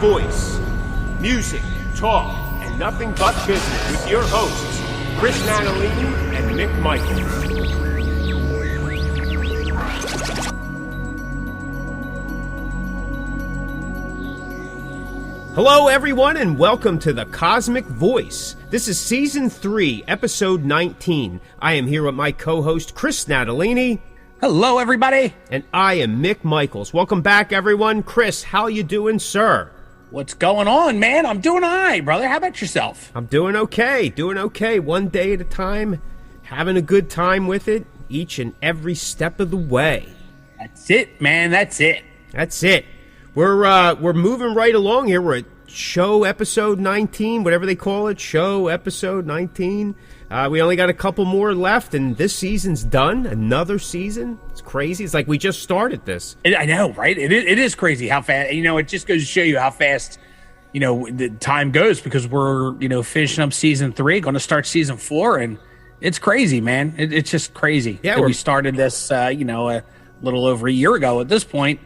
Voice. Music, talk, and nothing but business with your hosts, Chris Nanolini and Mick Michaels. Hello, everyone, and welcome to the Cosmick Voice. This is Season 3, Episode 19. I am here with my co-host, Chris Nanolini. Hello, everybody. And I am Mick Michaels. Welcome back, everyone. Chris, how you doing, sir? What's going on, man? I'm doing all right, brother. How about yourself? I'm doing okay. One day at a time. Having a good time with it each and every step of the way. That's it, man. That's it. We're moving right along here. We're at show episode 19, whatever they call it, show episode 19. We only got a couple more left, and this season's done. Another season. It's crazy. It's like we just started this. I know, right? It is crazy how fast. It just goes to show you how fast, the time goes, because we're, finishing up season 3, going to start season 4, and it's crazy, man. It's just crazy. Yeah, we started this, a little over a year ago at this point.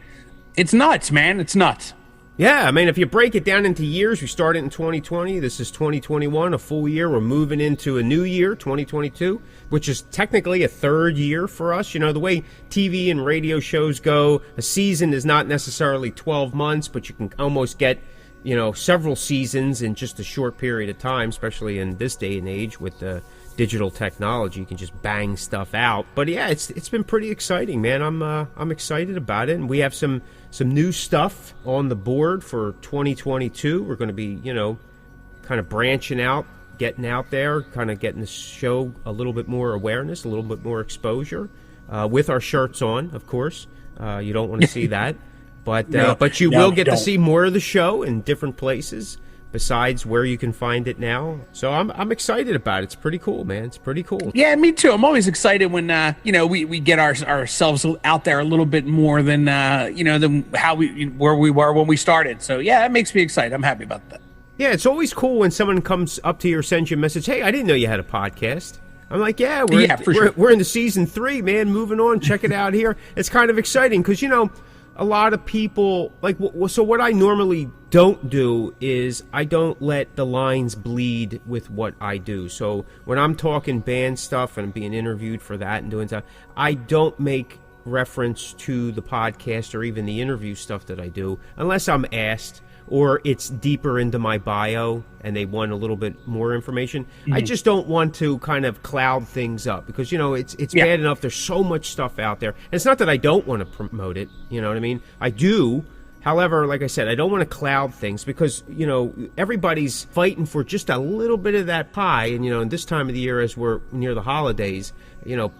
It's nuts, man. It's nuts. Yeah, I mean, if you break it down into years, we started in 2020. This is 2021, a full year. We're moving into a new year, 2022, which is technically a third year for us. The way TV and radio shows go, a season is not necessarily 12 months, but you can almost get, several seasons in just a short period of time, especially in this day and age with the digital technology. You can just bang stuff out. But yeah, it's been pretty exciting, man. I'm excited about it, and we have some new stuff on the board for 2022. We're going to be, kind of branching out, getting out there, kind of getting the show a little bit more awareness, a little bit more exposure, with our shirts on, of course. You don't want to see that, but you will get to see more of the show in different places besides where you can find it now. So I'm excited about it. It's pretty cool, man. It's pretty cool. Yeah, me too. I'm always excited when we get ourselves out there a little bit more than than where we were when we started. So yeah, that makes me excited. I'm happy about that. Yeah, it's always cool when someone comes up to you or sends you a message, "Hey, I didn't know you had a podcast." I'm like, "Yeah, we're in the season 3, man. Moving on. Check it out here." It's kind of exciting because a lot of people, so what I normally don't do is I don't let the lines bleed with what I do. So when I'm talking band stuff and I'm being interviewed for that and doing stuff, I don't make reference to the podcast or even the interview stuff that I do unless I'm asked or it's deeper into my bio and they want a little bit more information. Mm-hmm. I just don't want to kind of cloud things up because, it's bad enough. There's so much stuff out there. And it's not that I don't want to promote it. You know what I mean? I do. However, like I said, I don't want to cloud things because, everybody's fighting for just a little bit of that pie. And, in this time of the year as we're near the holidays,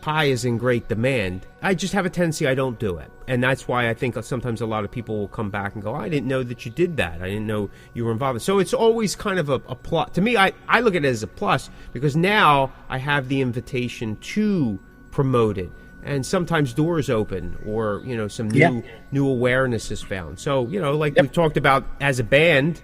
pie is in great demand. I just have a tendency I don't do it. And that's why I think sometimes a lot of people will come back and go, I didn't know that you did that. I didn't know you were involved. So it's always kind of a plus. To me, I look at it as a plus because now I have the invitation to promote it. And sometimes doors open or, some new awareness is found. So, we've talked about as a band,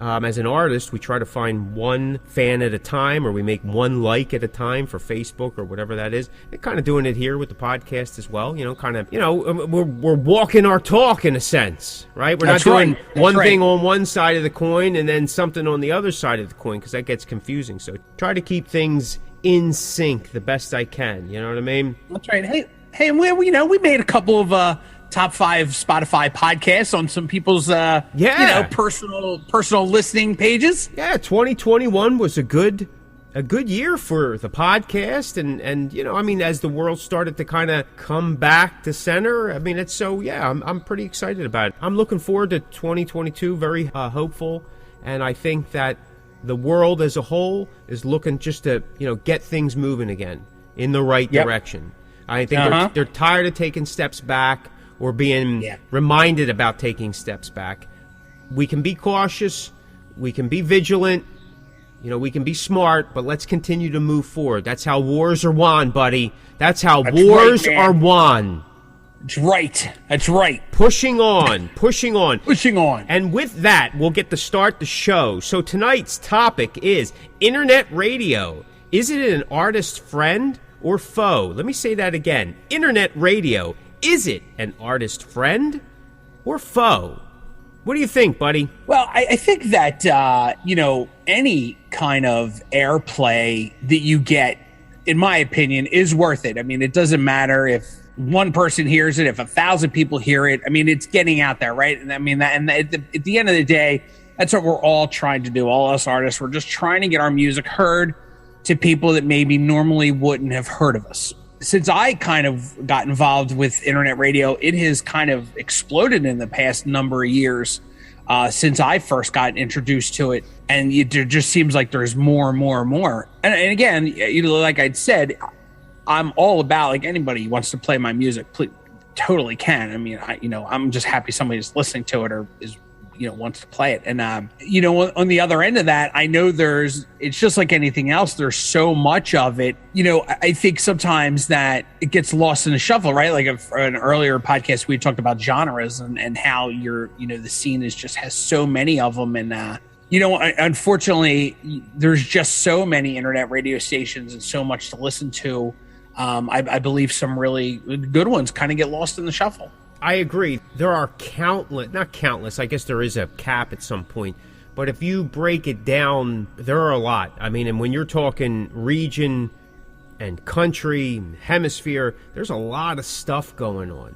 as an artist, we try to find one fan at a time or we make one like at a time for Facebook or whatever that is. And kind of doing it here with the podcast as well, we're walking our talk in a sense, right? We're not doing one thing on one side of the coin and then something on the other side of the coin because that gets confusing. So try to keep things in sync the best I can. You know what I mean? That's right. Hey, we made a couple of top 5 Spotify podcasts on some people's personal listening pages. Yeah, 2021 was a good year for the podcast, and as the world started to kind of come back to center, I'm pretty excited about it. I'm looking forward to 2022, very hopeful, and I think that the world as a whole is looking just to, get things moving again in the right direction. I think they're tired of taking steps back or being reminded about taking steps back. We can be cautious. We can be vigilant. We can be smart, but let's continue to move forward. That's how wars are won, buddy. That's how wars are won. That's right. Pushing on. And with that, we'll get to start the show. So tonight's topic is internet radio. Is it an artist friend or foe? Let me say that again. Internet radio. Is it an artist friend or foe? What do you think, buddy? Well, I think that, any kind of airplay that you get, in my opinion, is worth it. I mean, it doesn't matter if one person hears it, if 1,000 people hear it. I mean, it's getting out there, right? And I mean, at the end of the day, that's what we're all trying to do. All us artists, we're just trying to get our music heard to people that maybe normally wouldn't have heard of us. Since I kind of got involved with internet radio, it has kind of exploded in the past number of years since I first got introduced to it. And it just seems like there's more and more and more. And again, like I'd said, I'm all about, like, anybody who wants to play my music, please, totally can. I mean, I'm just happy somebody's listening to it or is wants to play it. And, on the other end of that, I know it's just like anything else. There's so much of it. I think sometimes that it gets lost in the shuffle, right? Like an earlier podcast, we talked about genres and how the scene has so many of them. And, unfortunately, there's just so many internet radio stations and so much to listen to. I believe some really good ones kind of get lost in the shuffle. I agree. There are not countless, I guess there is a cap at some point, but if you break it down, there are a lot. I mean, and when you're talking region and country, hemisphere, there's a lot of stuff going on.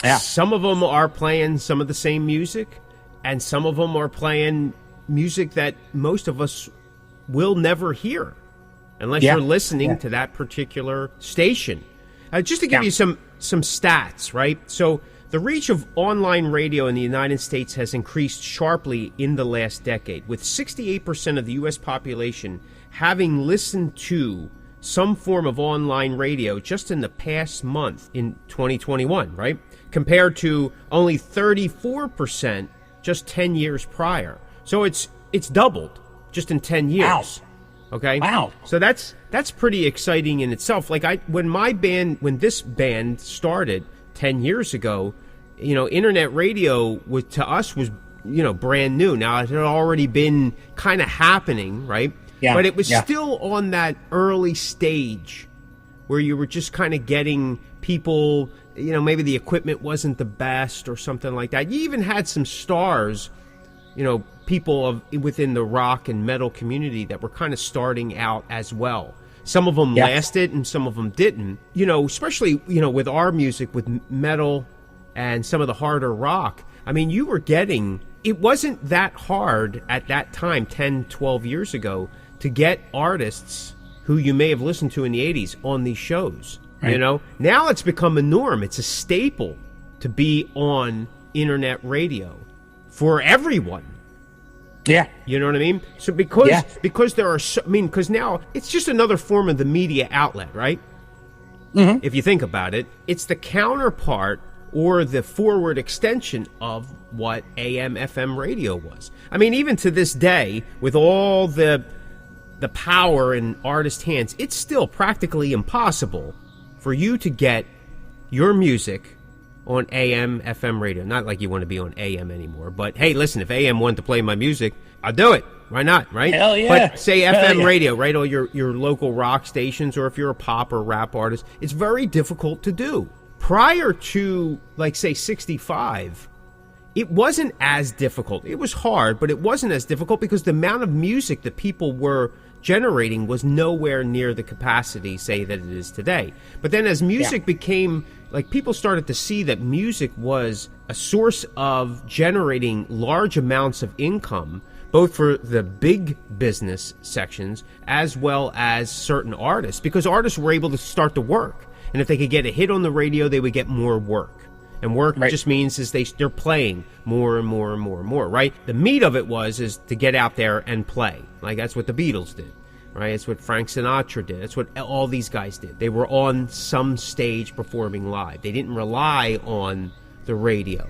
Yeah. Some of them are playing some of the same music, and some of them are playing music that most of us will never hear unless you're listening to that particular station. Just to give you some stats, right? So the reach of online radio in the United States has increased sharply in the last decade, with 68% of the U.S. population having listened to some form of online radio just in the past month in 2021, right? Compared to only 34% just 10 years prior. So it's doubled just in 10 years. Wow. Okay. Wow. So that's pretty exciting in itself. Like when this band started 10 years ago, internet radio to us was, brand new. Now it had already been kind of happening, right? Yeah. But it was still on that early stage where you were just kind of getting people, maybe the equipment wasn't the best or something like that. You even had some stars, people within the rock and metal community that were kind of starting out as well. Some of them lasted and some of them didn't. Especially, with our music, with metal and some of the harder rock. I mean, it wasn't that hard at that time, 10, 12 years ago, to get artists who you may have listened to in the 80s on these shows. Right. Now it's become a norm. It's a staple to be on internet radio for everyone. Yeah. You know what I mean? So because there are because now it's just another form of the media outlet, right? Mm-hmm. If you think about it, it's the counterpart or the forward extension of what AM FM radio was. I mean, even to this day, with all the power in artist hands, it's still practically impossible for you to get your music on AM, FM radio. Not like you want to be on AM anymore, but hey, listen, if AM wanted to play my music, I'll do it. Why not, right? Hell yeah. But say FM radio, right, or your local rock stations, or if you're a pop or rap artist, it's very difficult to do. Prior to, like, say, 65, it wasn't as difficult. It was hard, but it wasn't as difficult because the amount of music that people were generating was nowhere near the capacity, say, that it is today. But then as music became, like, people started to see that music was a source of generating large amounts of income, both for the big business sections as well as certain artists, because artists were able to start to work. And if they could get a hit on the radio, they would get more work. And work just means is they're playing more and more and more and more, right? The meat of it is to get out there and play. Like, that's what the Beatles did, right? It's what Frank Sinatra did. That's what all these guys did. They were on some stage performing live. They didn't rely on the radio.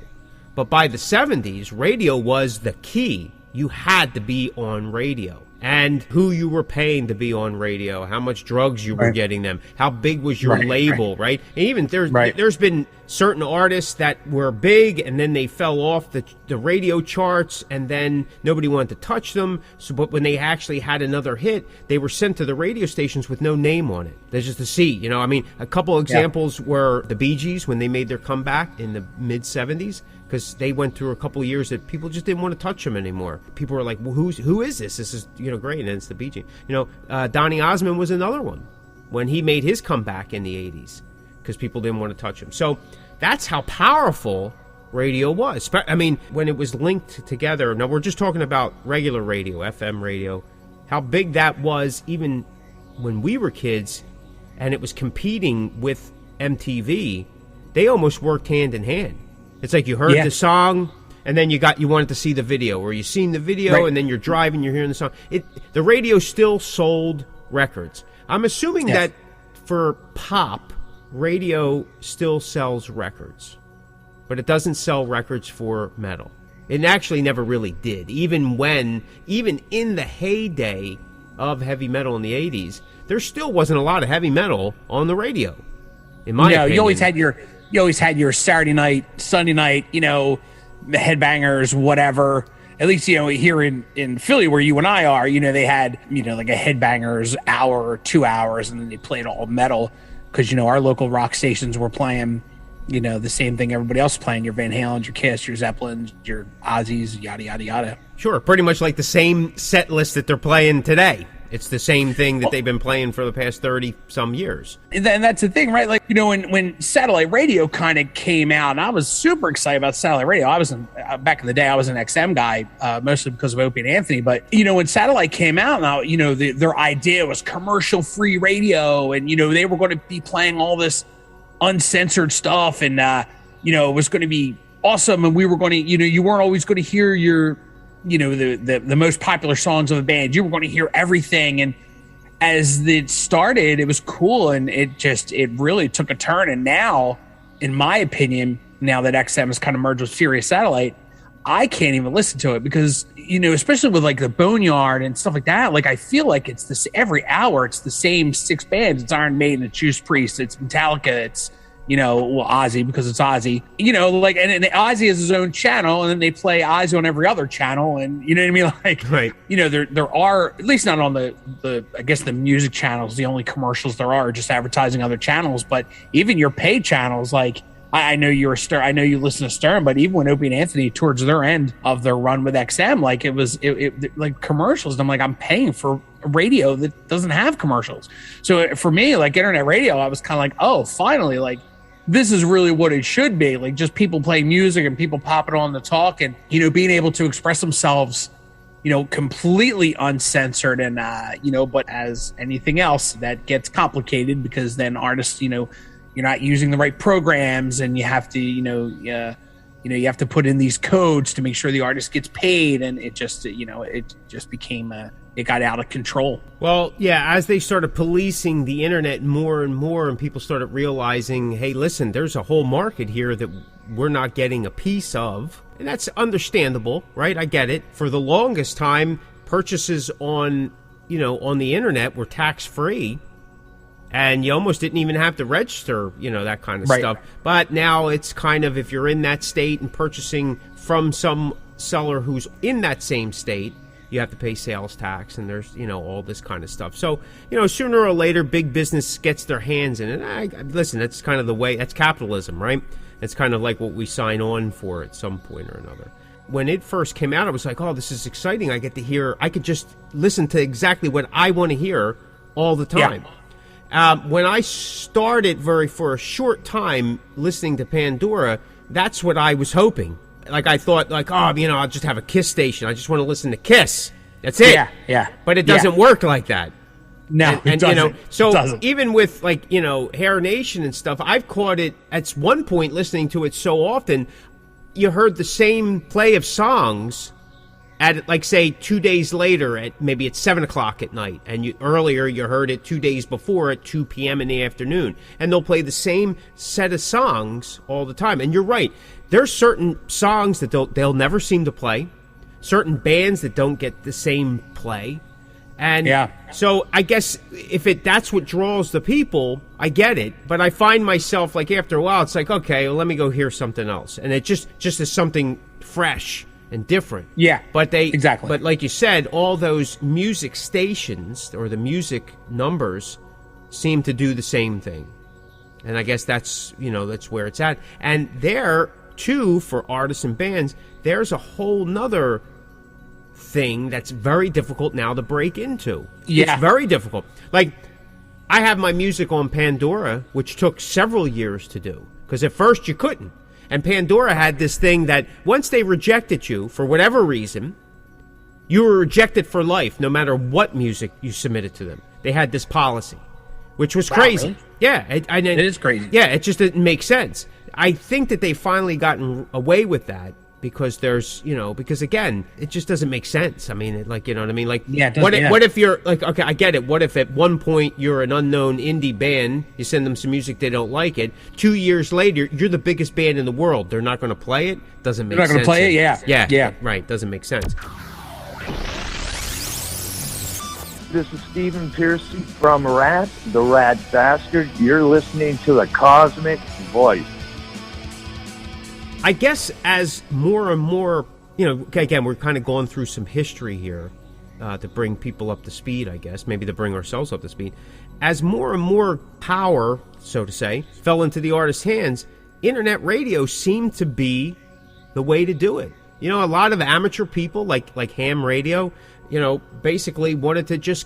But by the 70s, radio was the key. You had to be on radio. And who you were paying to be on radio, how much drugs you were getting them, how big was your label, right? And even there's been certain artists that were big and then they fell off the radio charts and then nobody wanted to touch them. So, but when they actually had another hit, they were sent to the radio stations with no name on it. There's just a C, you know. I mean, a couple examples were the Bee Gees when they made their comeback in the mid-'70s, because they went through a couple of years that people just didn't want to touch them anymore. People were like, well, who is this? This is, you know, great. And it's the Bee Gees. You know, Donny Osmond was another one when he made his comeback in the 80s, because people didn't want to touch him. So that's how powerful radio was. I mean, when it was linked together. Now, we're just talking about regular radio, FM radio, how big that was even when we were kids, and it was competing with MTV. They almost worked hand in hand. It's like you heard the song, and then you wanted to see the video, or you seen the video, and then you're driving, you're hearing the song. The radio still sold records. I'm assuming that for pop, radio still sells records, but it doesn't sell records for metal. It actually never really did. Even in the heyday of heavy metal in the 80s, there still wasn't a lot of heavy metal on the radio, in my opinion. You always had your Saturday night, Sunday night, you know, the headbangers, whatever. At least, you know, here in Philly, where you and I are, you know, they had, you know, like a headbangers hour or 2 hours, and then they played all metal because, you know, our local rock stations were playing, you know, the same thing everybody else is playing, your Van Halens, your Kiss, your Zeppelins, your Ozzies, yada, yada, yada. Sure, pretty much like the same set list that they're playing today. It's the same thing that they've been playing for the past 30-some years. And that's the thing, right? Like, you know, when satellite radio kind of came out, and I was super excited about satellite radio. I was back in the day, I was an XM guy, mostly because of Opie and Anthony. But, you know, when satellite came out, now, you know, their idea was commercial-free radio. And, you know, they were going to be playing all this uncensored stuff. And, you know, it was going to be awesome. And we were going to, you know, you weren't always going to hear the most popular songs of the band. You were going to hear everything. And as it started, it was cool, and it really took a turn. And now, in my opinion, now that XM has kind of merged with Sirius Satellite, I can't even listen to it because, you know, especially with like the Boneyard and stuff like that, like I feel like it's this every hour, it's the same 6 bands. It's Iron Maiden, it's Judas Priest, it's Metallica, it's, you know, well, Ozzy, because it's Ozzy, you know, like, and Ozzy has his own channel, and then they play Ozzy on every other channel. And you know what I mean? Like, right. You know, there are, at least not on the I guess the music channels, the only commercials there are just advertising other channels. But even your paid channels, like, I know you're a Stern, I know you listen to Stern, but even when Opie and Anthony, towards their end of their run with XM, like it was like commercials. And I'm like, I'm paying for radio that doesn't have commercials. So for me, like internet radio, I was kind of like, oh, finally, like, this is really what it should be, like just people playing music and people popping on the talk, and, you know, being able to express themselves, you know, completely uncensored. And, you know, but as anything else, that gets complicated because then artists, you know, you're not using the right programs, and you have to, you have to put in these codes to make sure the artist gets paid. And it just, you know, it just became it got out of control. Well, yeah, as they started policing the internet more and more, and people started realizing, hey, listen, there's a whole market here that we're not getting a piece of. And that's understandable, right? I get it. For the longest time, purchases on the internet were tax-free, and you almost didn't even have to register, you know, that kind of stuff. But now it's kind of, if you're in that state and purchasing from some seller who's in that same state, you have to pay sales tax, and there's, you know, all this kind of stuff. So, you know, sooner or later, big business gets their hands in it. Listen, that's kind of the way, that's capitalism, right? It's kind of like what we sign on for at some point or another. When it first came out, I was like, oh, this is exciting. I could just listen to exactly what I want to hear all the time. Yeah. When I started for a short time listening to Pandora, that's what I was hoping. Like, I thought, like, oh, you know, I'll just have a Kiss station. I just want to listen to Kiss. That's it. Yeah. But it doesn't work like that. No, it doesn't. You know, so even with, like, you know, Hair Nation and stuff, I've caught it at one point listening to it so often, you heard the same play of songs at, like, say, 2 days later at maybe at 7 o'clock at night. And earlier you heard it 2 days before at 2 p.m. in the afternoon. And they'll play the same set of songs all the time. And you're right. There's certain songs that they'll never seem to play. Certain bands that don't get the same play. And so I guess if that's what draws the people, I get it. But I find myself, like, after a while, it's like, okay, well, let me go hear something else. And it just is something fresh and different. Yeah, but exactly. But like you said, all those music stations or the music numbers seem to do the same thing. And I guess that's where it's at. And there, too, for artists and bands, there's a whole nother thing that's very difficult now to break into. Yeah. It's very difficult. Like, I have my music on Pandora, which took several years to do, because at first you couldn't. And Pandora had this thing that once they rejected you for whatever reason, you were rejected for life, no matter what music you submitted to them. They had this policy, which was crazy. Really? Yeah. It is crazy. Yeah, it just didn't make sense. I think that they finally gotten away with that because because again, it just doesn't make sense. I mean, like, you know what I mean? Like, what if you're like, okay, I get it. What if at one point you're an unknown indie band, you send them some music, they don't like it. 2 years later, you're the biggest band in the world. They're not going to play it? Doesn't make sense. They're not going to play it? Yeah. Right. Doesn't make sense. This is Stephen Piercy from Rat, the Rat Bastard. You're listening to the Cosmick Voice. I guess as more and more, again, we're kind of going through some history here to bring people up to speed, I guess, maybe to bring ourselves up to speed. As more and more power, so to say, fell into the artist's hands, internet radio seemed to be the way to do it. A lot of amateur people, like ham radio, basically wanted to just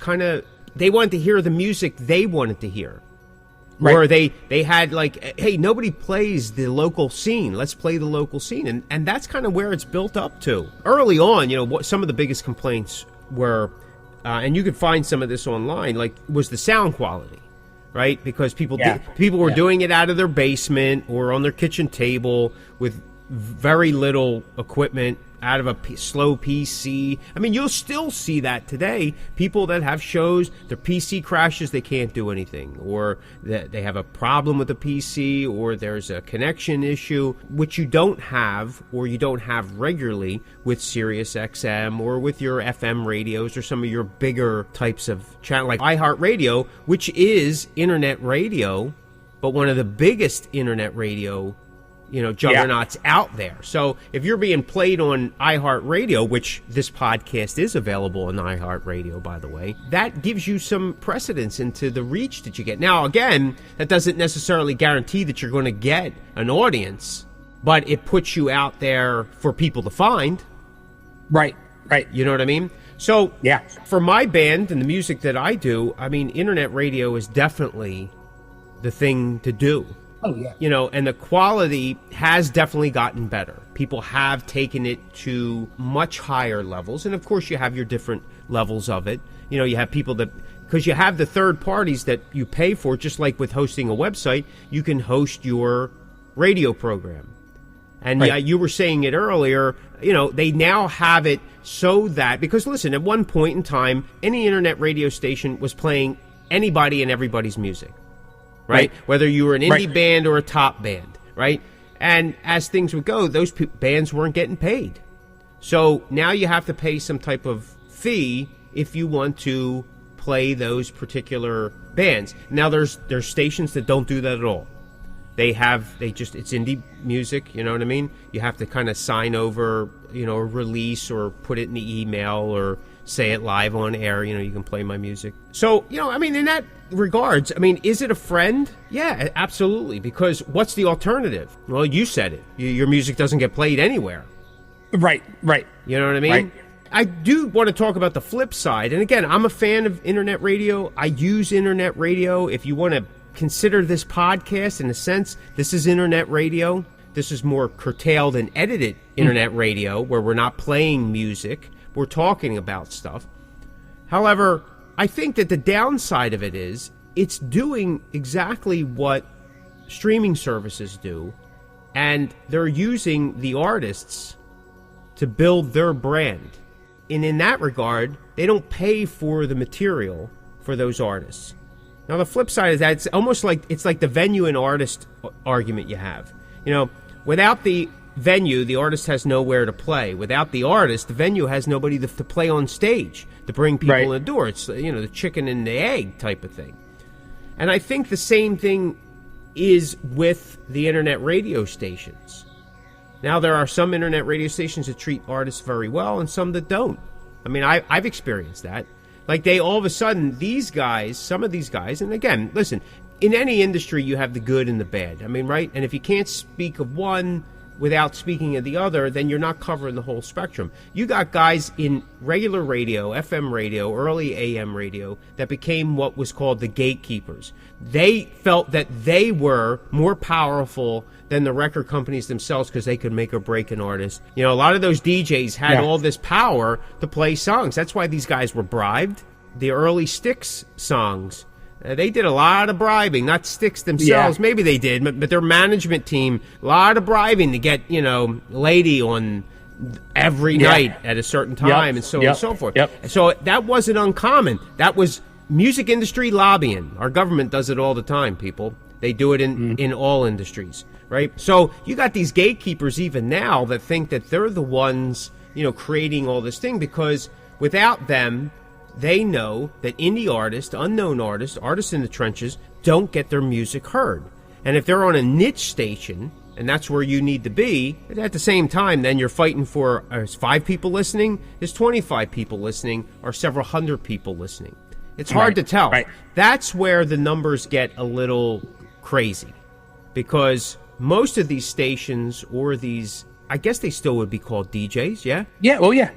they wanted to hear the music they wanted to hear. Right. Or they had like, hey, nobody plays the local scene. Let's play the local scene. And that's kind of where it's built up to. Early on, what some of the biggest complaints were, and you could find some of this online, like, was the sound quality, right? Because people were doing it out of their basement or on their kitchen table with very little equipment, out of a slow PC. I mean, you'll still see that today. People that have shows, their PC crashes, they can't do anything, or that they have a problem with the PC, or there's a connection issue, which you don't have, or you don't have regularly with Sirius XM or with your FM radios or some of your bigger types of channel, like iHeartRadio, which is internet radio, but one of the biggest internet radio juggernauts out there. So if you're being played on iHeartRadio, which this podcast is available on iHeartRadio, by the way, that gives you some precedence into the reach that you get. Now, again, that doesn't necessarily guarantee that you're going to get an audience, but it puts you out there for people to find. Right. You know what I mean? So for my band and the music that I do, I mean, internet radio is definitely the thing to do. Oh, yeah. And the quality has definitely gotten better. People have taken it to much higher levels. And, of course, you have your different levels of it. You have people that, because you have the third parties that you pay for, just like with hosting a website, you can host your radio program. And you were saying it earlier, they now have it so that, because, listen, at one point in time, any internet radio station was playing anybody and everybody's music. Right? Whether you were an indie band or a top band, right? And as things would go, those bands weren't getting paid. So now you have to pay some type of fee if you want to play those particular bands. Now there's stations that don't do that at all. It's indie music, you know what I mean? You have to kind of sign over, a release or put it in the email or say it live on air, you can play my music. So, I mean, in that regards, I mean, is it a friend? Yeah, absolutely. Because what's the alternative? Well, you said it. Your music doesn't get played anywhere. Right. You know what I mean? Right. I do want to talk about the flip side. And again, I'm a fan of internet radio. I use internet radio. If you want to consider this podcast, in a sense, this is internet radio. This is more curtailed and edited internet radio, where we're not playing music. We're talking about stuff. However, I think that the downside of it is it's doing exactly what streaming services do, and they're using the artists to build their brand. And in that regard, they don't pay for the material for those artists. Now, the flip side is that it's almost like the venue and artist argument you have. Without the venue, the artist has nowhere to play. Without the artist, the venue has nobody to play on stage to bring people in the door. It's, the chicken and the egg type of thing. And I think the same thing is with the internet radio stations. Now, there are some internet radio stations that treat artists very well and some that don't. I mean, I've experienced that. Like, they all of a sudden, some of these guys, and again, listen, in any industry, you have the good and the bad. I mean, right? And if you can't speak of one without speaking of the other, then you're not covering the whole spectrum. You got guys in regular radio, FM radio, early AM radio, that became what was called the gatekeepers. They felt that they were more powerful than the record companies themselves because they could make or break an artist. A lot of those DJs had all this power to play songs. That's why these guys were bribed. The early Styx songs, they did a lot of bribing, not Styx themselves. Maybe they did, but their management team, a lot of bribing to get, Lady on every night at a certain time and so on and so forth. So that wasn't uncommon. That was music industry lobbying. Our government does it all the time, people. They do it in all industries, right? So you got these gatekeepers even now that think that they're the ones, creating all this thing, because without them, they know that indie artists, unknown artists, artists in the trenches don't get their music heard. And if they're on a niche station, and that's where you need to be, at the same time, then you're fighting for, is 5 people listening, is 25 people listening, or several hundred people listening? It's hard to tell. That's where the numbers get a little crazy, because most of these stations, or these, I guess they still would be called DJs, yeah? Yeah, well, yeah.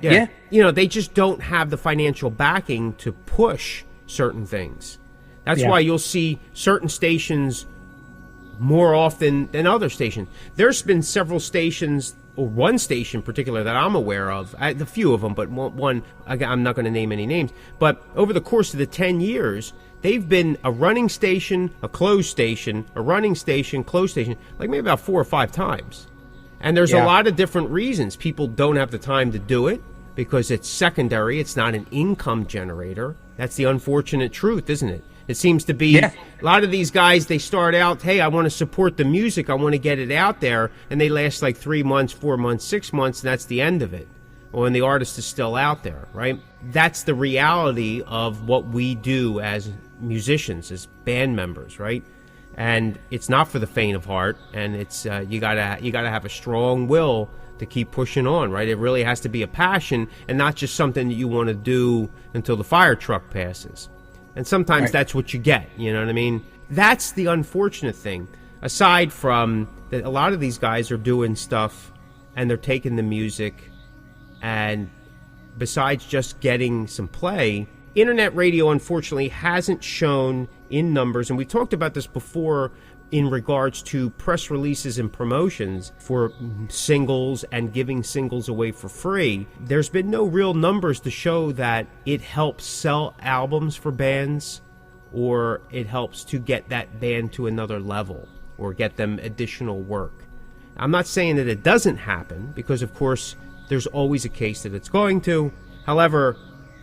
They just don't have the financial backing to push certain things. That's why you'll see certain stations more often than other stations. There's been several stations, or one station in particular that I'm aware of, a few of them, but one, I'm not going to name any names, but over the course of the 10 years, they've been a running station, a closed station, a running station, closed station, like maybe about 4 or 5 times. And there's a lot of different reasons. People don't have the time to do it because it's secondary. It's not an income generator. That's the unfortunate truth, isn't it? It seems to be a lot of these guys, they start out, hey, I want to support the music. I want to get it out there. And they last like 3 months, 4 months, 6 months, and that's the end of it. When the artist is still out there, right? That's the reality of what we do as musicians, as band members, right? And it's not for the faint of heart, and it's you gotta have a strong will to keep pushing on, right? It really has to be a passion and not just something that you want to do until the fire truck passes. And sometimes that's what you get, you know what I mean? That's the unfortunate thing. Aside from that, a lot of these guys are doing stuff and they're taking the music, and besides just getting some play, internet radio unfortunately hasn't shown in numbers, and we talked about this before in regards to press releases and promotions for singles and giving singles away for free. There's been no real numbers to show that it helps sell albums for bands, or it helps to get that band to another level or get them additional work. I'm not saying that it doesn't happen, because of course there's always a case that it's going to. However,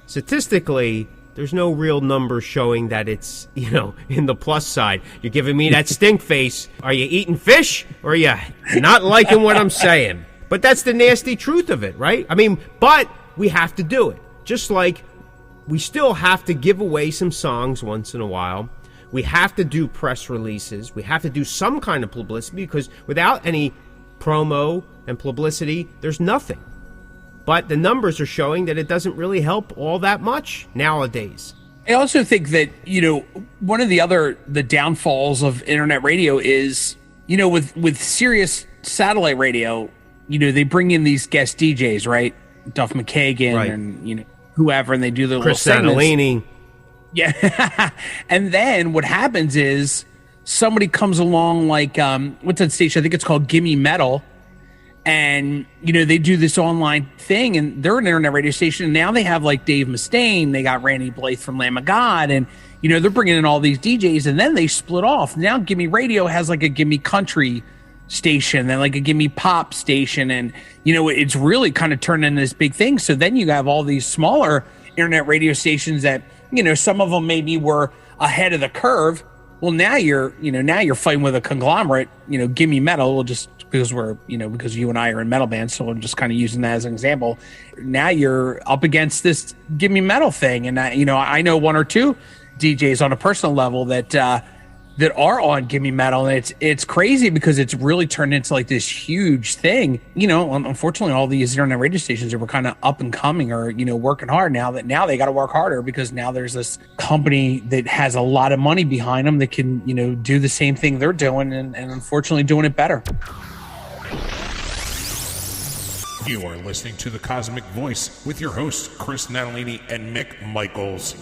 statistically, there's no real numbers showing that it's, in the plus side. You're giving me that stink face. Are you eating fish, or are you not liking what I'm saying? But that's the nasty truth of it, right? I mean, but we have to do it. Just like we still have to give away some songs once in a while. We have to do press releases. We have to do some kind of publicity, because without any promo and publicity, there's nothing. But the numbers are showing that it doesn't really help all that much nowadays. I also think that, one of the downfalls of internet radio is, with Sirius satellite radio, they bring in these guest DJs, right? Duff McKagan and, whoever, and they do their Chris little segments. Santolini. Yeah. And then what happens is somebody comes along like, what's that station? I think it's called Gimme Metal. And, they do this online thing, and they're an internet radio station. And now they have like Dave Mustaine. They got Randy Blythe from Lamb of God. And, they're bringing in all these DJs, and then they split off. Now Gimme Radio has like a Gimme Country station, then like a Gimme Pop station. And, it's really kind of turned into this big thing. So then you have all these smaller internet radio stations that, some of them maybe were ahead of the curve, Well, now you're fighting with a conglomerate, give me metal. We'll just, because because you and I are in metal bands, so I'm just kind of using that as an example. Now you're up against this give me metal thing. And I know one or two DJs on a personal level that are on Gimme Metal, and it's crazy because it's really turned into like this huge thing. Unfortunately, all these internet radio stations that were kind of up and coming are working hard now they got to work harder, because now there's this company that has a lot of money behind them that can do the same thing they're doing, and unfortunately doing it better. You are listening to The Cosmic Voice with your hosts, Chris Natalini and Mick Michaels.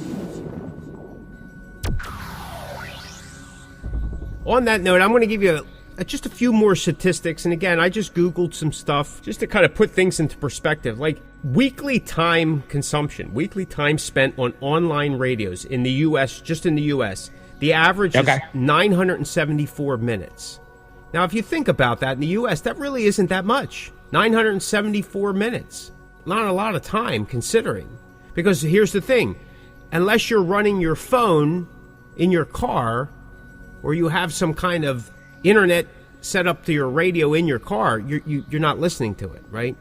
On that note, I'm going to give you just a few more statistics. And again, I just Googled some stuff just to kind of put things into perspective. Like weekly time consumption, weekly time spent on online radios in the U.S., just in the U.S., the average is 974 minutes. Now, if you think about that in the U.S., that really isn't that much. 974 minutes. Not a lot of time considering. Because here's the thing. Unless you're running your phone in your car, or you have some kind of internet set up to your radio in your car, you're not listening to it, right?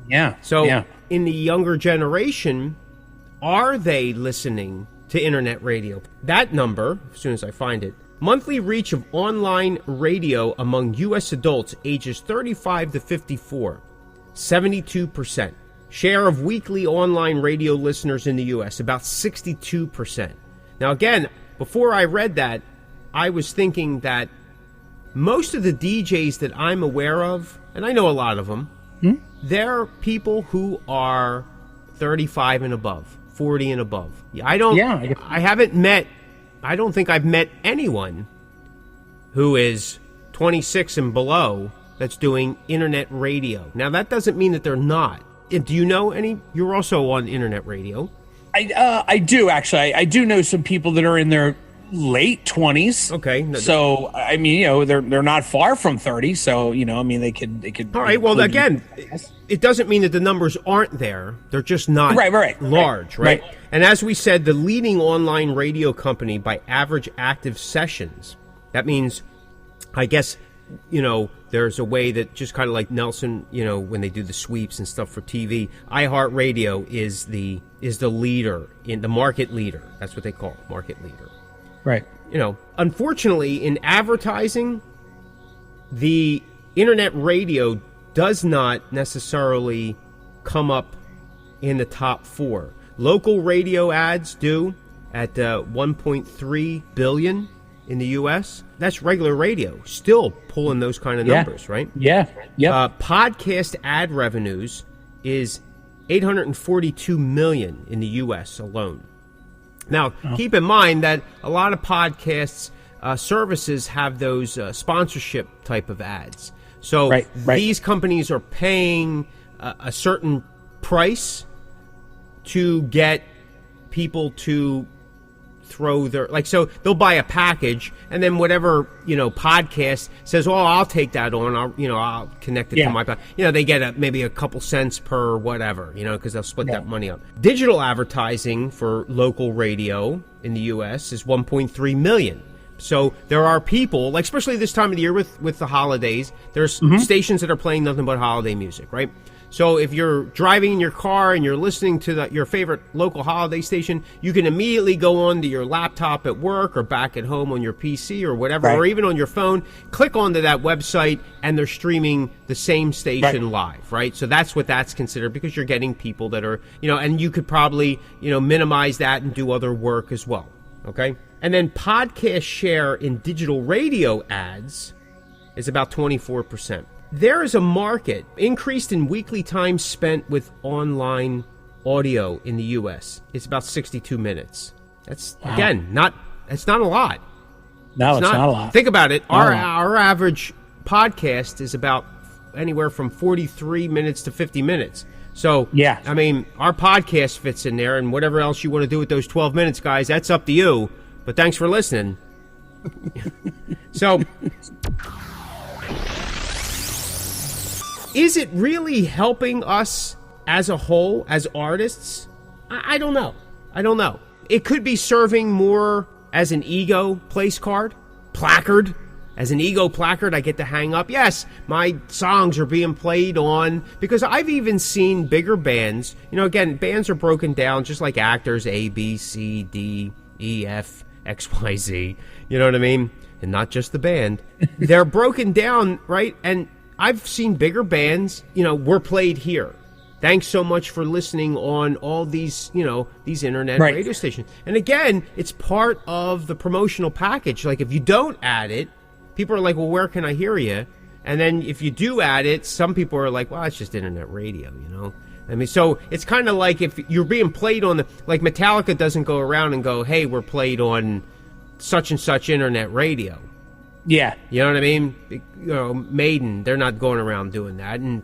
Yeah. So in the younger generation, are they listening to internet radio? That number, as soon as I find it, monthly reach of online radio among U.S. adults ages 35 to 54, 72%. Share of weekly online radio listeners in the U.S., about 62%. Now, again, before I read that, I was thinking that most of the DJs that I'm aware of, and I know a lot of them, they're people who are 35 and above, 40 and above. I don't think I've met anyone who is 26 and below that's doing internet radio. Now, that doesn't mean that they're not. Do you know any? You're also on internet radio. I do, actually. I do know some people that are in their late 20s. Okay. So, I mean, they're not far from 30. So, they could. All right. Well, again, it doesn't mean that the numbers aren't there. They're just not large, right? And as we said, the leading online radio company by average active sessions. That means, I guess, there's a way that just kind of like Nelson, when they do the sweeps and stuff for TV, iHeartRadio is the leader, in the market leader. That's what they call it, market leader. Right. Unfortunately, in advertising, the internet radio does not necessarily come up in the top 4. Local radio ads do at 1.3 billion in the U.S. That's regular radio, still pulling those kind of numbers, right? Yeah. Podcast ad revenues is 842 million in the U.S. alone. Now, keep in mind that a lot of podcasts services have those sponsorship type of ads. So these companies are paying a certain price to get people to throw their, so they'll buy a package, and then whatever podcast says, I'll take that on, I'll connect it to my they get maybe a couple cents per whatever, because they'll split that money up. Digital advertising for local radio in the U.S. is 1.3 million. So there are people, especially this time of the year with the holidays, there's stations that are playing nothing but holiday music, right? So if you're driving in your car and you're listening to your favorite local holiday station, you can immediately go onto your laptop at work or back at home on your PC or whatever, or even on your phone, click onto that website, and they're streaming the same station live, right? So that's what that's considered, because you're getting people that are, and you could probably, minimize that and do other work as well, okay? And then podcast share in digital radio ads is about 24%. There is a market increased in weekly time spent with online audio in the U.S. It's about 62 minutes. That's, again, it's not a lot. No, it's not a lot. Think about it. Our average podcast is about anywhere from 43 minutes to 50 minutes. So, I mean, our podcast fits in there, and whatever else you want to do with those 12 minutes, guys, that's up to you. But thanks for listening. So, is it really helping us as a whole, as artists? I don't know. It could be serving more as an ego place card, placard, as an ego placard I get to hang up. Yes, my songs are being played on, because I've even seen bigger bands. Again, bands are broken down just like actors, A, B, C, D, E, F, X, Y, Z. You know what I mean? And not just the band. They're broken down, right? And I've seen bigger bands, were played here. Thanks so much for listening on all these, these internet radio stations. And again, it's part of the promotional package. Like, if you don't add it, people are like, well, where can I hear you? And then if you do add it, some people are like, well, it's just internet radio, I mean, so it's kind of like if you're being played on like Metallica doesn't go around and go, hey, we're played on such and such internet radio. Yeah. You know what I mean? Maiden, they're not going around doing that. And,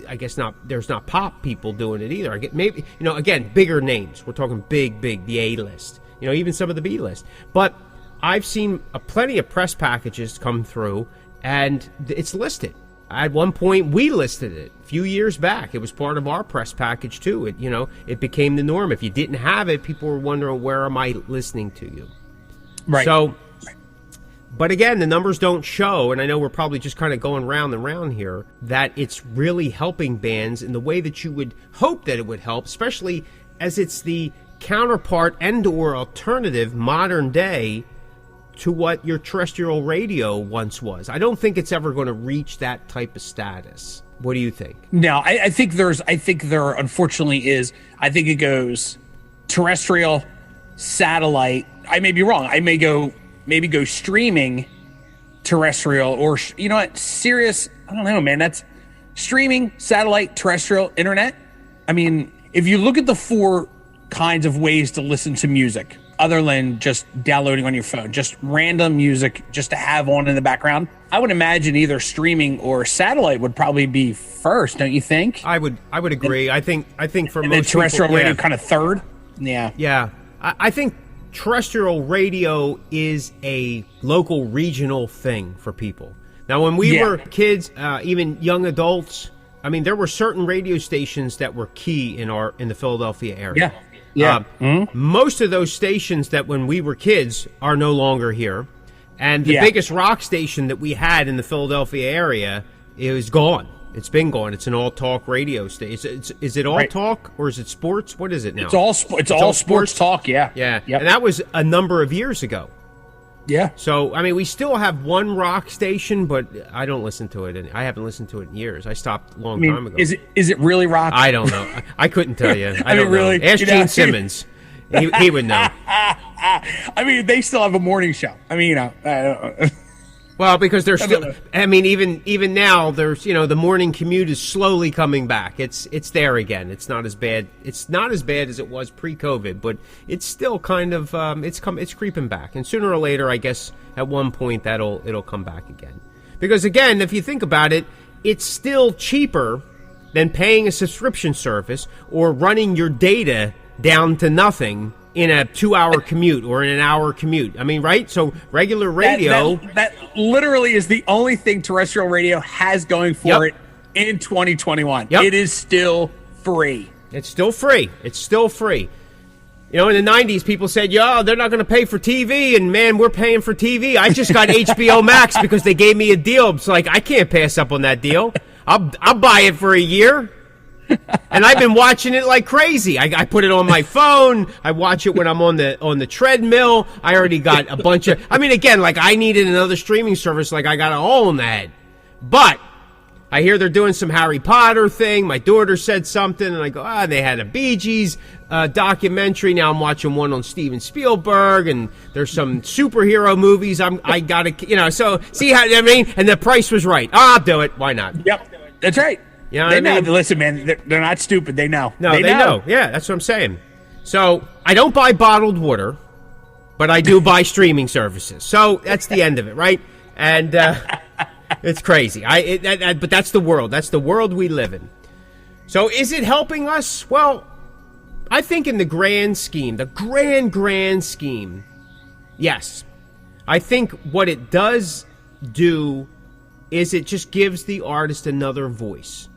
I guess there's not pop people doing it either. I get maybe, again, bigger names. We're talking big, the A-list. Even some of the B-list. But I've seen plenty of press packages come through, and it's listed. At one point, we listed it a few years back. It was part of our press package, too. It became the norm. If you didn't have it, people were wondering, where am I listening to you? Right. So, but again, the numbers don't show, and I know we're probably just kind of going round and round here, that it's really helping bands in the way that you would hope that it would help, especially as it's the counterpart and or alternative modern day to what your terrestrial radio once was. I don't think it's ever going to reach that type of status. What do you think? No, I think there unfortunately is. I think it goes terrestrial, satellite. I may be wrong. I may maybe go streaming, terrestrial, or you know what, Sirius. I don't know, man. That's streaming, satellite, terrestrial, internet. I mean, if you look at the 4 kinds of ways to listen to music, other than just downloading on your phone, just random music just to have on in the background, I would imagine either streaming or satellite would probably be first, don't you think? I would agree. I think for and most then terrestrial people, radio kind of third. Yeah. I think terrestrial radio is a local, regional thing for people. Now, when we were kids, even young adults, I mean, there were certain radio stations that were key in the Philadelphia area. Yeah. Most of those stations that when we were kids are no longer here. And the biggest rock station that we had in the Philadelphia area is gone. It's been gone. It's an all-talk radio station. Is it all-talk or is it sports? What is it now? It's all sports talk, yeah. Yeah. Yep. And that was a number of years ago. Yeah. So, I mean, we still have one rock station, but I don't listen to it. I haven't listened to it in years. I stopped a long time ago. Is it really rock? I don't know. I couldn't tell you. I mean, don't really, know. Ask Gene Simmons. He would know. I mean, they still have a morning show. I mean, I don't know. Well, because they're still. I mean, even now, there's the morning commute is slowly coming back. It's there again. It's not as bad. It's not as bad as it was pre-COVID, but it's still kind of it's creeping back. And sooner or later, I guess at one point it'll come back again. Because again, if you think about it, it's still cheaper than paying a subscription service or running your data down to nothing in a 2-hour commute or in an hour commute. I mean, right? So regular radio... That literally is the only thing terrestrial radio has going for it in 2021. It is still free. It's still free. It's still free. In the 90s, people said, they're not going to pay for TV, and man, we're paying for TV. I just got HBO Max because they gave me a deal. It's like, I can't pass up on that deal. I'll buy it for a year. And I've been watching it like crazy. I put it on my phone. I watch it when I'm on the treadmill. I already got a bunch of... I mean, again, like I needed another streaming service. Like I got it all in the head. But I hear they're doing some Harry Potter thing. My daughter said something, and I go, they had a Bee Gees documentary. Now I'm watching one on Steven Spielberg, and there's some superhero movies. I got to, so see how I mean. And the price was right. I'll do it. Why not? Yep, that's right. You know they know. I mean? Listen, man, they're not stupid. They know. No, they know. Yeah, that's what I'm saying. So I don't buy bottled water, but I do buy streaming services. So that's the end of it, right? And it's crazy. But that's the world. That's the world we live in. So is it helping us? Well, I think in the grand scheme, the grand scheme, yes. I think what it does do is it just gives the artist another voice.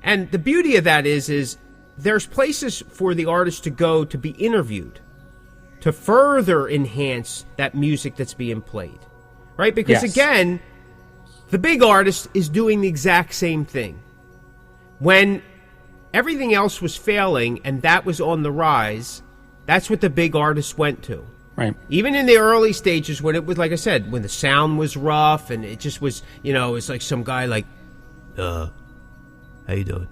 And the beauty of that is there's places for the artist to go to be interviewed, to further enhance that music that's being played, right? Because again, the big artist is doing the exact same thing. When everything else was failing and that was on the rise, that's what the big artist went to. Right. Even in the early stages when it was, like I said, when the sound was rough and it just was, you know, it's like some guy like, how you doing?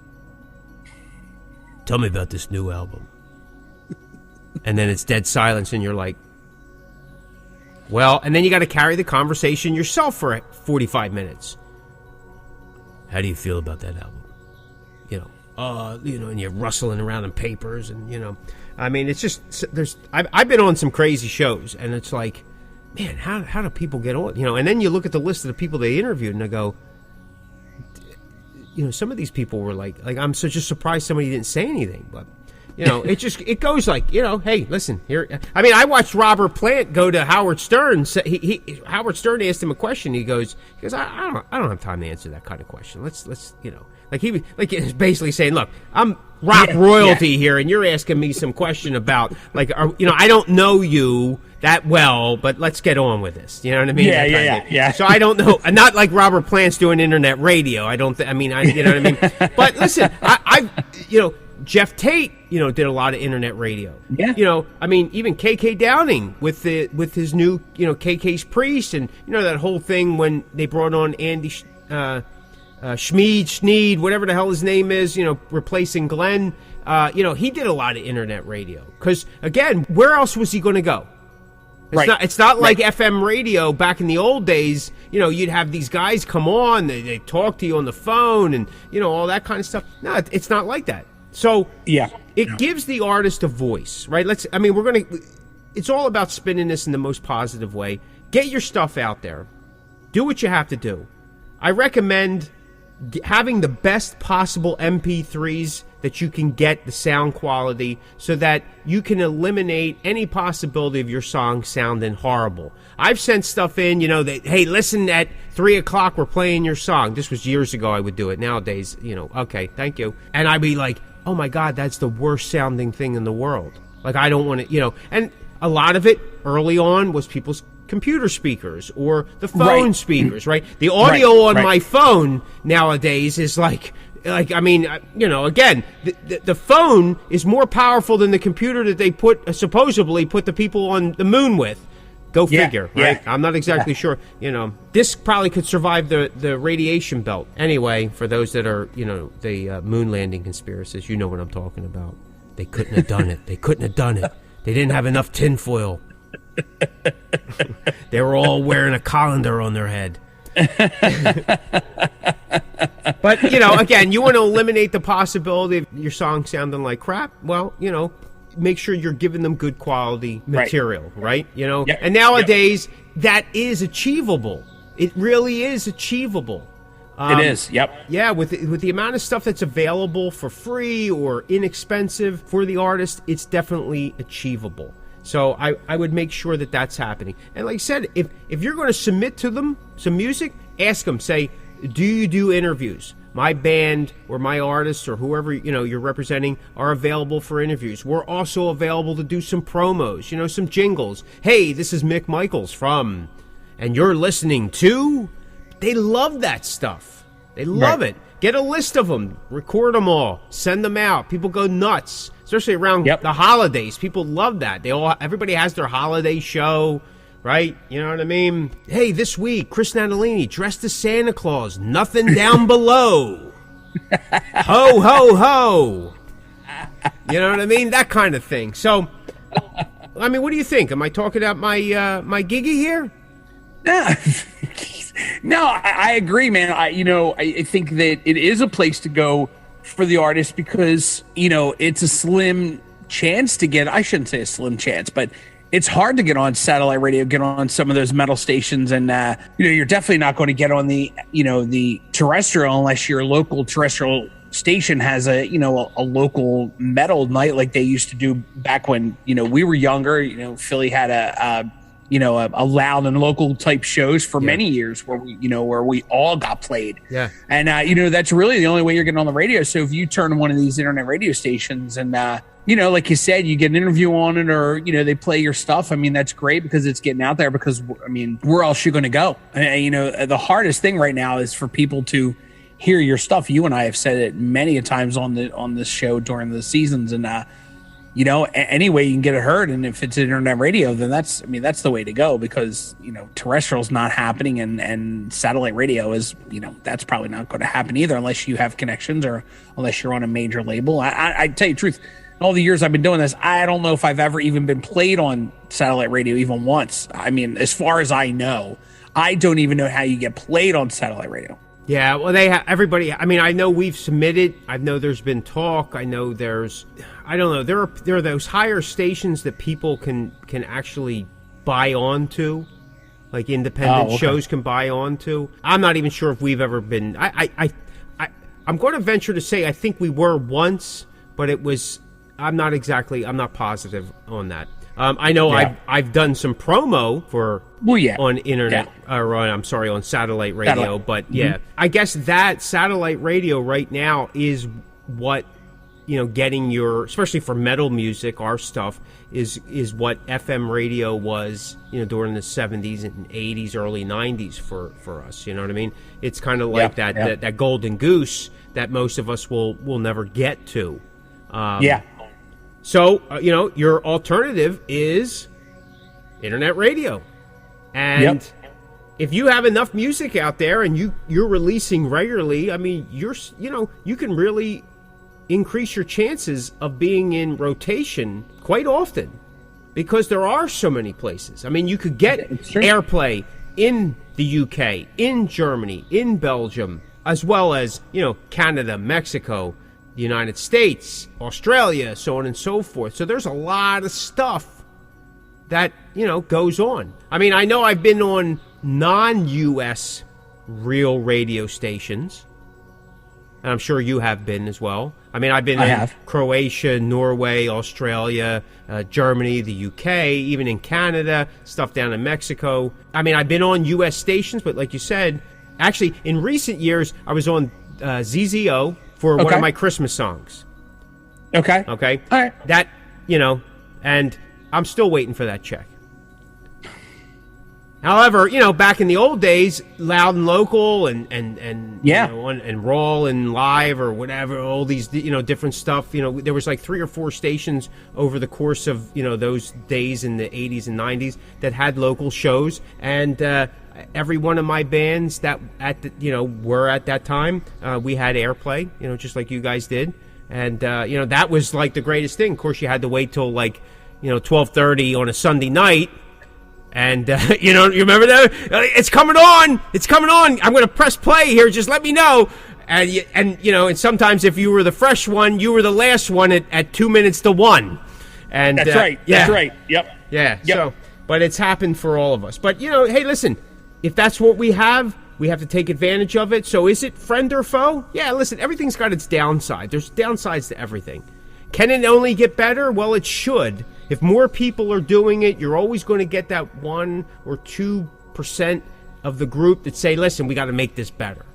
Tell me about this new album. And then it's dead silence and you're like, well, and then you got to carry the conversation yourself for 45 minutes. How do you feel about that album? And you're rustling around in papers and, I mean, it's just, I've been on some crazy shows and it's like, man, how do people get on? And then you look at the list of the people they interviewed and I go, some of these people were like I'm so just surprised somebody didn't say anything, but it goes like, hey, listen here. I mean, I watched Robert Plant go to Howard Stern. Howard Stern asked him a question. He goes, I don't have time to answer that kind of question. Let's he was basically saying, look, I'm rock royalty here, and you're asking me some question about I don't know you that well, but let's get on with this. You know what I mean? Yeah. So I don't know. Not like Robert Plant's doing internet radio. I don't. You know what I mean? But listen, Jeff Tate, did a lot of internet radio. Yeah. I mean, even KK Downing with his new, KK's Priest, and that whole thing when they brought on Andy Schneed, whatever the hell his name is, replacing Glenn. He did a lot of internet radio. Because, again, where else was he going to go? It's not like FM radio back in the old days. You'd have these guys come on, they talk to you on the phone and, all that kind of stuff. No, it's not like that. So it gives the artist a voice, right? It's all about spinning this in the most positive way. Get your stuff out there. Do what you have to do. I recommend having the best possible MP3s that you can get, the sound quality, so that you can eliminate any possibility of your song sounding horrible. I've sent stuff in, that, hey, listen, at 3 o'clock we're playing your song. This was years ago I would do it. Nowadays, okay, thank you. And I'd be like, oh my God, that's the worst sounding thing in the world. Like, I don't want to, and a lot of it early on was people's computer speakers or the phone speakers, right? The audio on my phone nowadays is again, the phone is more powerful than the computer that they supposedly put the people on the moon with. Go figure, right? I'm not exactly sure. This probably could survive the radiation belt. Anyway, for those that are, the moon landing conspiracists, you know what I'm talking about. They couldn't have done it. They couldn't have done it. They didn't have enough tinfoil. They were all wearing a colander on their head. But, again, you want to eliminate the possibility of your song sounding like crap. Well, make sure you're giving them good quality material, right? And nowadays that is achievable. It really is achievable. It is. Yep. Yeah. With the amount of stuff that's available for free or inexpensive for the artist, it's definitely achievable. So I would make sure that that's happening. And like I said, if you're going to submit to them some music, ask them, say, do you do interviews? My band or my artists or whoever, you're representing are available for interviews. We're also available to do some promos, some jingles. Hey, this is Mick Michaels from, and you're listening to. They love that stuff. They love it. Get a list of them. Record them all. Send them out. People go nuts. Especially around the holidays. People love that. Everybody has their holiday show, right? You know what I mean? Hey, this week, Chris Natalini dressed as Santa Claus. Nothing down below. Ho, ho, ho. You know what I mean? That kind of thing. So, I mean, what do you think? Am I talking about my giggy here? No, I agree, man. I think that it is a place to go for the artist because, it's a slim chance to get, I shouldn't say a slim chance, but it's hard to get on satellite radio, get on some of those metal stations. And, you're definitely not going to get on the terrestrial unless your local terrestrial station has a local metal night like they used to do back when, we were younger. Philly had a a loud and local type shows for many years where we all got played. Yeah. And, that's really the only way you're getting on the radio. So if you turn one of these internet radio stations and, like you said, you get an interview on it or, they play your stuff. I mean, that's great because it's getting out there because, where else are you going to go? The hardest thing right now is for people to hear your stuff. You and I have said it many a times on this show during the seasons. And, any way you can get it heard. And if it's internet radio, then that's the way to go because, terrestrial's not happening and satellite radio is, that's probably not going to happen either unless you have connections or unless you're on a major label. I tell you the truth, in all the years I've been doing this, I don't know if I've ever even been played on satellite radio even once. I mean, as far as I know, I don't even know how you get played on satellite radio. Yeah, well, everybody. I mean, I know we've submitted. I know there's been talk. I know I don't know. There are those higher stations that people can actually buy onto, like independent shows can buy onto. I'm not even sure if we've ever been. I'm going to venture to say I think we were once, but it was. I'm not positive on that. I know I've done some promo for on internet or on satellite radio, but I guess that satellite radio right now is what getting your, especially for metal music, our stuff is what FM radio was during the 70s and 80s, early 90s for us. You know what I mean? It's kind of like that golden goose that most of us will never get to. So, your alternative is internet radio. And if you have enough music out there and you're releasing regularly, I mean, you can really increase your chances of being in rotation quite often because there are so many places. I mean, you could get airplay in the UK, in Germany, in Belgium, as well as, Canada, Mexico, the United States, Australia, so on and so forth. So there's a lot of stuff that, goes on. I mean, I know I've been on non-U.S. real radio stations, and I'm sure you have been as well. I mean, I've been in Croatia, Norway, Australia, Germany, the UK, even in Canada, stuff down in Mexico. I mean, I've been on U.S. stations, but like you said, actually, in recent years, I was on ZZO, for one of my Christmas songs. Okay. All right. That, and I'm still waiting for that check. However, back in the old days, Loud and Local and and Raw and Live or whatever, all these, different stuff, there was like 3 or 4 stations over the course of, those days in the 80s and 90s that had local shows. And, every one of my bands that were at that time, we had airplay, just like you guys did, and that was like the greatest thing. Of course, you had to wait till 12:30 on a Sunday night, and you remember that? It's coming on. I'm going to press play here. Just let me know. And sometimes if you were the fresh one, you were the last one at 2 minutes to 1. And that's right. Yeah. That's right. Yep. Yeah. Yep. So, but it's happened for all of us. But hey, listen. If that's what we have to take advantage of it. So is it friend or foe? Yeah, listen, everything's got its downside. There's downsides to everything. Can it only get better? Well, it should. If more people are doing it, you're always going to get that 1 or 2% of the group that say, listen, we got to make this better.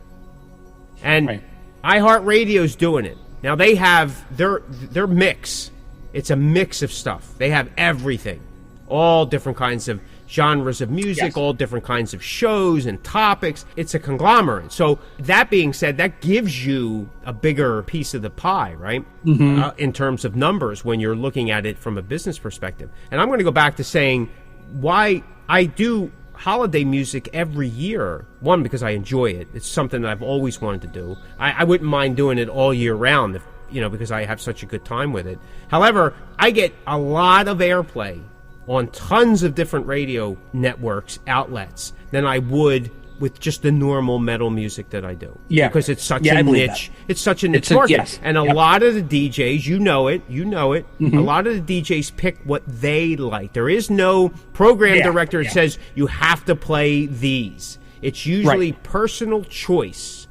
And iHeartRadio's doing it. Now, they have their mix. It's a mix of stuff. They have everything. All different kinds of genres of music, all different kinds of shows and topics. It's a conglomerate. So that being said, that gives you a bigger piece of the pie, right? In terms of numbers when you're looking at it from a business perspective. And I'm going to go back to saying why I do holiday music every year. One, because I enjoy it. It's something that I've always wanted to do. I wouldn't mind doing it all year round if, because I have such a good time with it. However, I get a lot of airplay on tons of different radio networks, outlets, than I would with just the normal metal music that I do. Yeah. Because it's such a niche. It's such a niche market. And a lot of the DJs, you know it. A lot of the DJs pick what they like. There is no program director that says you have to play these. It's usually personal choice.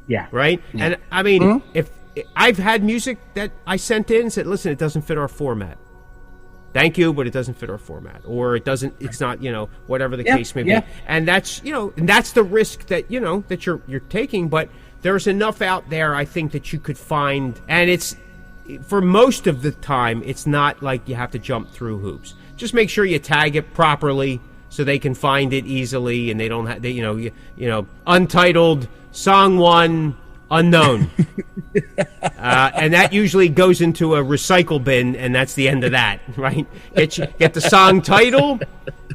Yeah. Right? Yeah. And I mean, if I've had music that I sent in and said, listen, it doesn't fit our format. thank you, but it doesn't fit our format, or it's not, whatever the case may be. And that's, and that's the risk that, that you're taking. But there's enough out there, I think, that you could find, and it's, for most of the time, it's not like you have to jump through hoops. Just make sure you tag it properly so they can find it easily, and they don't have, untitled, song 1, unknown. And that usually goes into a recycle bin, and that's the end of that, right? Get the song title,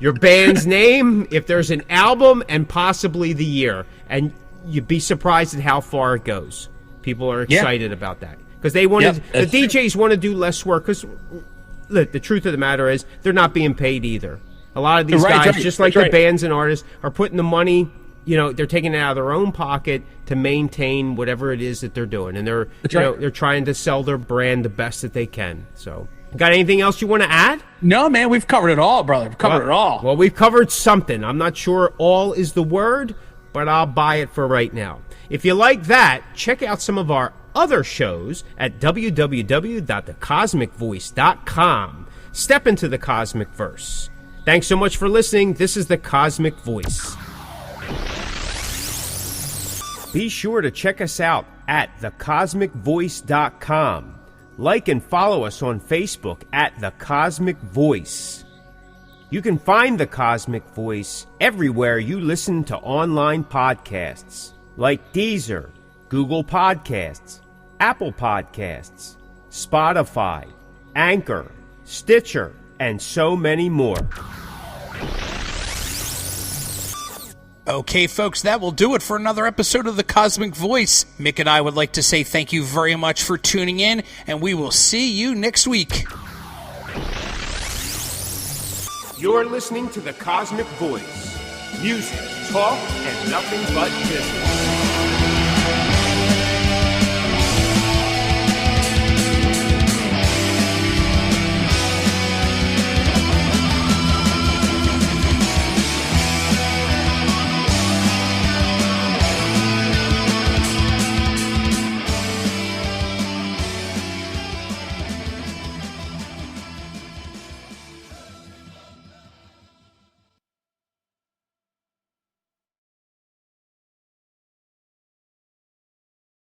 your band's name, if there's an album, and possibly the year. And you'd be surprised at how far it goes. People are excited about that. Because the DJs want to do less work, because the truth of the matter is they're not being paid either. A lot of these guys, just like the bands and artists, are putting the money, they're taking it out of their own pocket to maintain whatever it is that they're doing. And they're trying to sell their brand the best that they can. So, got anything else you want to add? No, man, we've covered it all, brother. We've covered it all. Well, we've covered something. I'm not sure all is the word, but I'll buy it for right now. If you like that, check out some of our other shows at www.thecosmicvoice.com. Step into the Cosmic Verse. Thanks so much for listening. This is the Cosmic Voice. Be sure to check us out at thecosmicvoice.com. Like and follow us on Facebook at The Cosmic Voice. You can find The Cosmic Voice everywhere you listen to online podcasts, like Deezer, Google Podcasts, Apple Podcasts, Spotify, Anchor, Stitcher, and so many more. Okay, folks, that will do it for another episode of The Cosmic Voice. Mick and I would like to say thank you very much for tuning in, and we will see you next week. You're listening to The Cosmic Voice. Music, talk, and nothing but business.